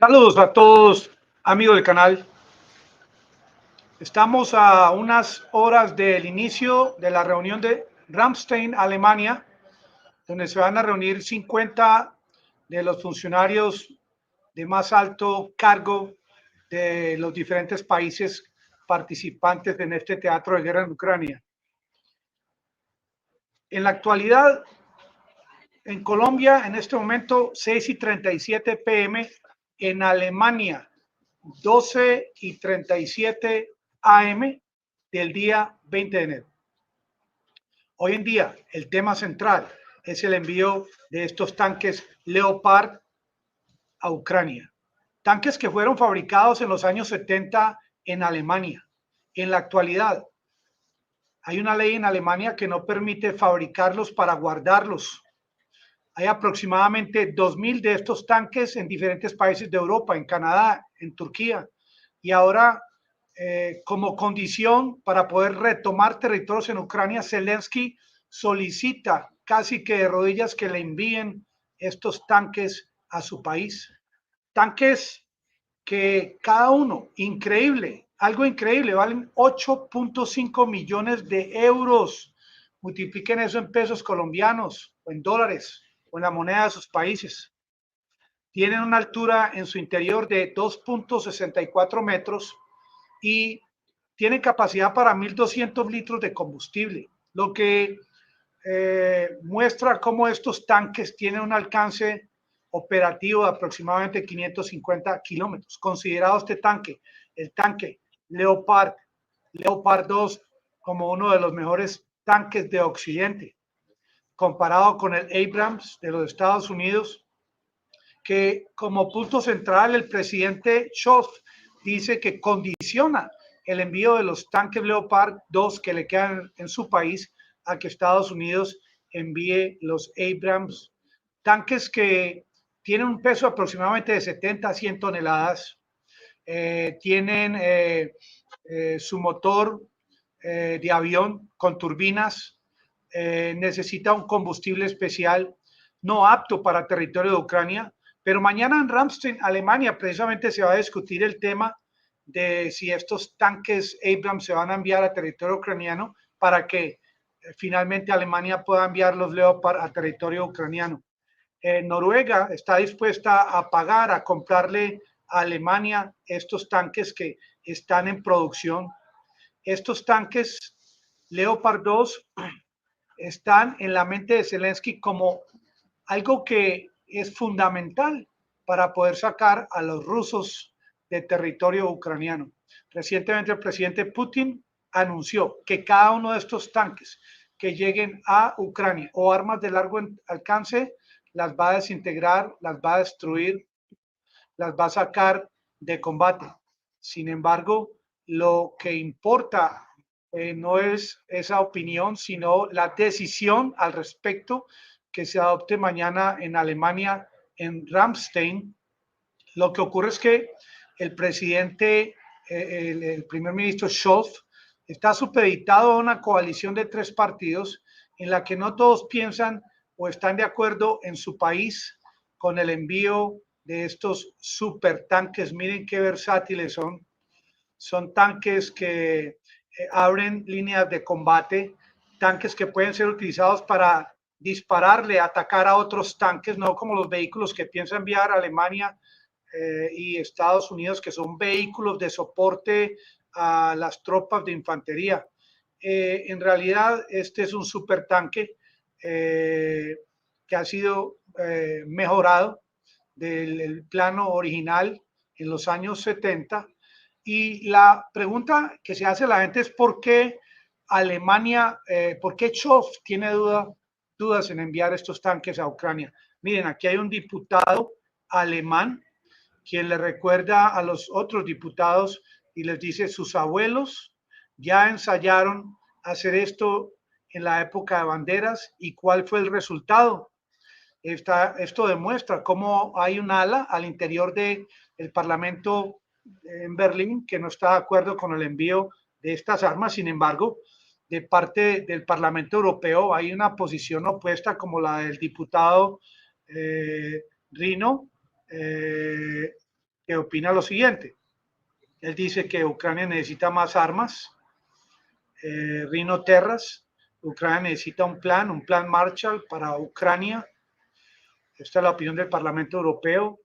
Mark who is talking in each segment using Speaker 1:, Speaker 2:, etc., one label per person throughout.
Speaker 1: Saludos a todos, amigos del canal. Estamos a unas horas del inicio de la reunión de Ramstein, Alemania, donde se van a reunir 50 de los funcionarios de más alto cargo de los diferentes países participantes en este teatro de guerra en Ucrania. En la actualidad, en Colombia, en este momento, 6:37 p.m., en Alemania, 12:37 AM del día 20 de enero. Hoy en día, el tema central es el envío de estos tanques Leopard a Ucrania. Tanques que fueron fabricados en los años 70 en Alemania. En la actualidad, hay una ley en Alemania que no permite fabricarlos para guardarlos. Hay aproximadamente 2.000 de estos tanques en diferentes países de Europa, en Canadá, en Turquía. Y ahora, como condición para poder retomar territorios en Ucrania, Zelensky solicita casi que de rodillas que le envíen estos tanques a su país. Tanques que cada uno, increíble, algo increíble, valen 8.5 millones de euros. Multipliquen eso en pesos colombianos o en dólares o en la moneda de sus países. Tienen una altura en su interior de 2.64 metros y tienen capacidad para 1.200 litros de combustible, lo que muestra cómo estos tanques tienen un alcance operativo de aproximadamente 550 kilómetros. Considerado este tanque, el tanque Leopard 2, como uno de los mejores tanques de Occidente, comparado con el Abrams de los Estados Unidos, que como punto central el presidente Scholz dice que condiciona el envío de los tanques Leopard 2 que le quedan en su país a que Estados Unidos envíe los Abrams, tanques que tienen un peso aproximadamente de 70 a 100 toneladas, tienen su motor de avión con turbinas, necesita un combustible especial no apto para territorio de Ucrania, pero mañana en Ramstein, Alemania, precisamente se va a discutir el tema de si estos tanques Abrams se van a enviar a territorio ucraniano para que finalmente Alemania pueda enviar los Leopard a territorio ucraniano. Noruega está dispuesta a pagar, a comprarle a Alemania estos tanques que están en producción. Estos tanques Leopard 2 están en la mente de Zelensky como algo que es fundamental para poder sacar a los rusos de territorio ucraniano. Recientemente el presidente Putin anunció que cada uno de estos tanques que lleguen a Ucrania o armas de largo alcance las va a desintegrar, las va a destruir, las va a sacar de combate. Sin embargo, lo que importa no es esa opinión, sino la decisión al respecto que se adopte mañana en Alemania, en Ramstein. Lo que ocurre es que el presidente, el primer ministro Scholz, está supeditado a una coalición de 3 partidos en la que no todos piensan o están de acuerdo en su país con el envío de estos supertanques. Miren qué versátiles son. Son tanques que abren líneas de combate, tanques que pueden ser utilizados para dispararle, atacar a otros tanques, no como los vehículos que piensa enviar Alemania y Estados Unidos, que son vehículos de soporte a las tropas de infantería. En realidad, este es un supertanque que ha sido mejorado del plano original en los años 70. Y la pregunta que se hace la gente es por qué Alemania, por qué Scholz tiene dudas en enviar estos tanques a Ucrania. Miren, aquí hay un diputado alemán quien le recuerda a los otros diputados y les dice, sus abuelos ya ensayaron hacer esto en la época de banderas y cuál fue el resultado. Esto demuestra cómo hay un ala al interior del Parlamento en Berlín que no está de acuerdo con el envío de estas armas. Sin embargo, de parte del Parlamento Europeo hay una posición opuesta como la del diputado Rino, que opina lo siguiente. Él dice que Ucrania necesita más armas, Rino Terras. Ucrania necesita un plan Marshall para Ucrania. Esta es la opinión del Parlamento Europeo.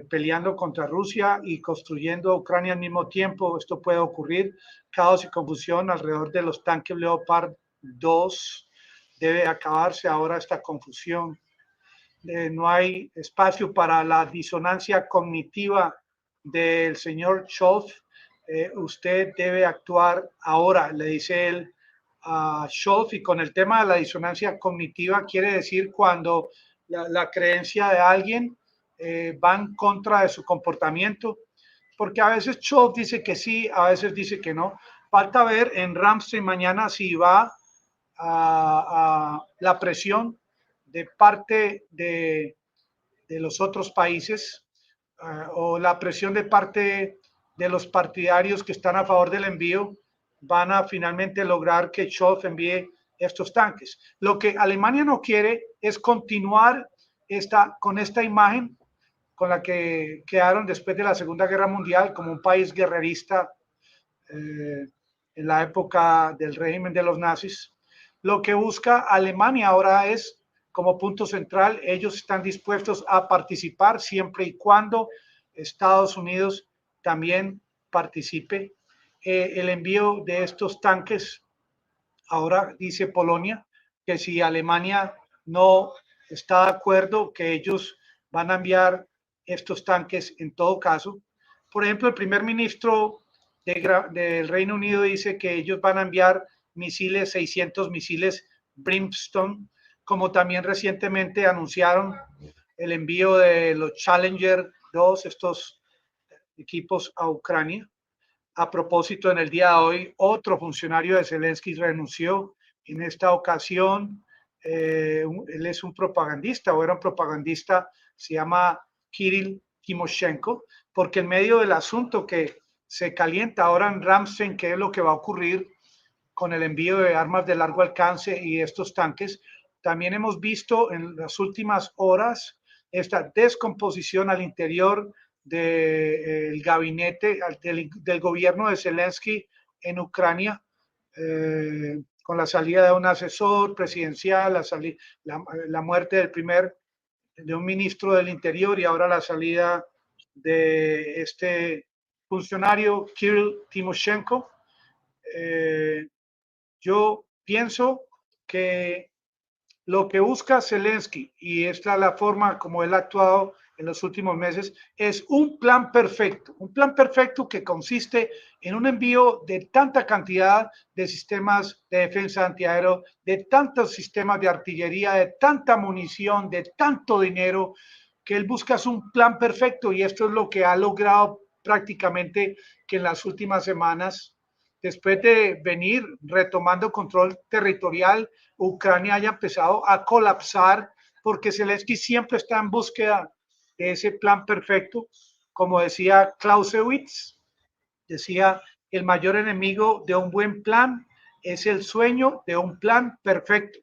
Speaker 1: Peleando contra Rusia y construyendo Ucrania al mismo tiempo. Esto puede ocurrir. Caos y confusión alrededor de los tanques Leopard 2. Debe acabarse ahora esta confusión. No hay espacio para la disonancia cognitiva del señor Scholz. Usted debe actuar ahora, le dice él a Scholz, y con el tema de la disonancia cognitiva quiere decir cuando la creencia de alguien va en contra de su comportamiento, porque a veces Scholz dice que sí, a veces dice que no. Falta ver en Ramstein mañana si va a la presión de parte de los otros países o la presión de parte de los partidarios que están a favor del envío van a finalmente lograr que Scholz envíe estos tanques. Lo que Alemania no quiere es continuar con esta imagen con la que quedaron después de la Segunda Guerra Mundial como un país guerrerista en la época del régimen de los nazis. Lo que busca Alemania ahora es, como punto central, ellos están dispuestos a participar siempre y cuando Estados Unidos también participe. El envío de estos tanques, ahora dice Polonia, que si Alemania no está de acuerdo, que ellos van a enviar estos tanques en todo caso. Por ejemplo, el primer ministro del Reino Unido dice que ellos van a enviar misiles, 600 misiles Brimstone, como también recientemente anunciaron el envío de los Challenger 2, estos equipos a Ucrania. A propósito, en el día de hoy, otro funcionario de Zelensky renunció. En esta ocasión, él es un propagandista o era un propagandista, se llama Kirill Timoshenko, porque en medio del asunto que se calienta ahora en Ramstein, qué es lo que va a ocurrir con el envío de armas de largo alcance y estos tanques, también hemos visto en las últimas horas esta descomposición al interior del gabinete, del gobierno de Zelensky en Ucrania, con la salida de un asesor presidencial, la muerte de un ministro del Interior y ahora la salida de este funcionario, Kirill Timoshenko. Yo pienso que lo que busca Zelensky, y esta es la forma como él ha actuado en los últimos meses, es un plan perfecto que consiste en un envío de tanta cantidad de sistemas de defensa antiaéreo, de tantos sistemas de artillería, de tanta munición, de tanto dinero, que él busca es un plan perfecto, y esto es lo que ha logrado prácticamente que en las últimas semanas, después de venir retomando control territorial, Ucrania haya empezado a colapsar, porque Zelensky siempre está en búsqueda de ese plan perfecto. Como decía Clausewitz, decía, el mayor enemigo de un buen plan es el sueño de un plan perfecto.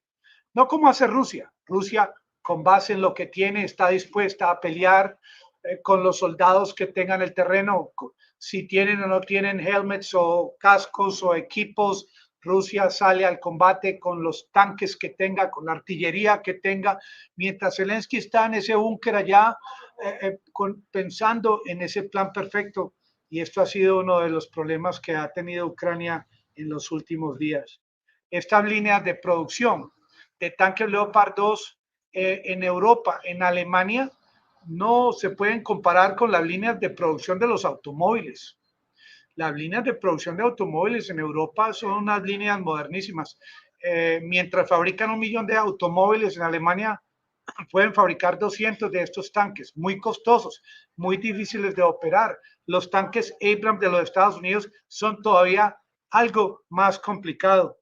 Speaker 1: No como hace Rusia. Rusia, con base en lo que tiene, está dispuesta a pelear con los soldados que tengan el terreno. Si tienen o no tienen helmets o cascos o equipos, Rusia sale al combate con los tanques que tenga, con la artillería que tenga, mientras Zelensky está en ese búnker allá pensando en ese plan perfecto. Y esto ha sido uno de los problemas que ha tenido Ucrania en los últimos días. Estas líneas de producción de tanques Leopard 2 en Europa, en Alemania, no se pueden comparar con las líneas de producción de los automóviles. Las líneas de producción de automóviles en Europa son unas líneas modernísimas. Mientras fabrican 1 millón de automóviles, en Alemania pueden fabricar 200 de estos tanques, muy costosos, muy difíciles de operar. Los tanques Abrams de los Estados Unidos son todavía algo más complicado.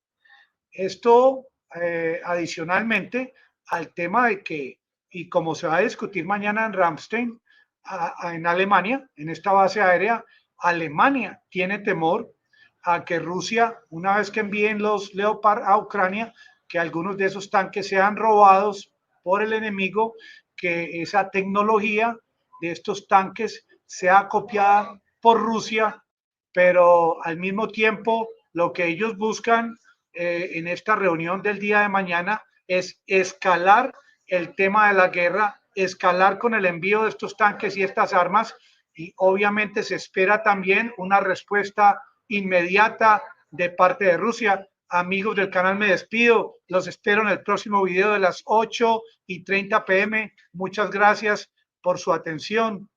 Speaker 1: Esto adicionalmente al tema de que, y como se va a discutir mañana en Ramstein, en Alemania, en esta base aérea, Alemania tiene temor a que Rusia, una vez que envíen los Leopard a Ucrania, que algunos de esos tanques sean robados por el enemigo, que esa tecnología de estos tanques sea copiada por Rusia, pero al mismo tiempo lo que ellos buscan en esta reunión del día de mañana es escalar el tema de la guerra, escalar con el envío de estos tanques y estas armas, y obviamente se espera también una respuesta inmediata de parte de Rusia. Amigos del canal, me despido. Los espero en el próximo video de las 8:30 p.m. Muchas gracias por su atención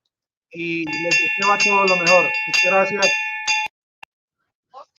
Speaker 1: y les deseo a todos lo mejor. Muchas gracias.